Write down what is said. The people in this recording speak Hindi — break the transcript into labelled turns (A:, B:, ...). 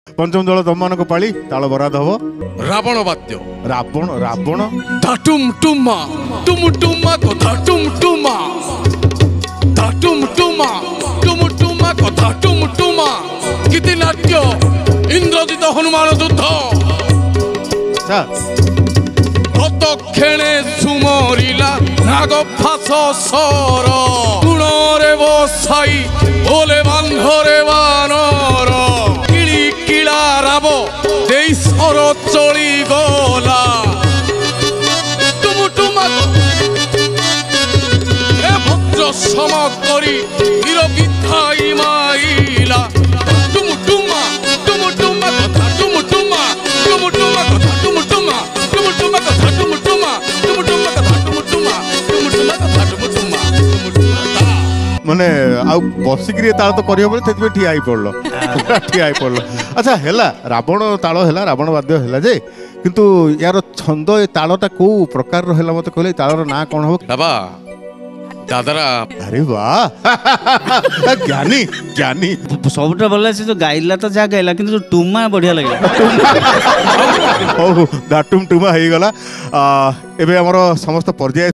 A: पंचम दल तुम मान पाली ताल बराद हम
B: रावण वाद्य
A: रावण रावण
B: धाटुम टुमा टुम टुमा को धाटुम टुमा धाटुम टुमा टुम टुमा को धाटुम टुमा गीति नाट्य इंद्रजित हनुमान युद्ध
A: अच्छा
B: तत्क्षणे सुमरिला नाग फास सर गुणरे बसाई बोले बांधरे बानर किड़ी किला राब देई सर चली गला टुमुटुमा ए भद्र सम करी वीर विधाई माइला टुमुटुमा टुमुटुमा कथा टुमुटुमा टुमुटुमा कथा टुमुटुमा टुमुटुमा कथा टुमुटुमा टुमुटुमा कथा टुमुटुमा टुमुटुमा कथा टुमुटुमा टुमुटुमा
A: माने आउ बसिक ताल तो करहब ठिया पड़ल ठिया पड़ल अच्छा हैला रावण ताल हैला रावण वाद्य हैला जे किंतु यार छंद ए तालटा को प्रकार हैला मते कहले तालर ना कोन हो
B: बाबा दादारा
A: अरे वाह ज्ञानी ज्ञानी
C: सबटा भल से जो गाइला तो जा गाइला किंतु टुमा बढ़िया लगे
A: हो दाटुम टुमा हो गला एबे हमर समस्त पर्याय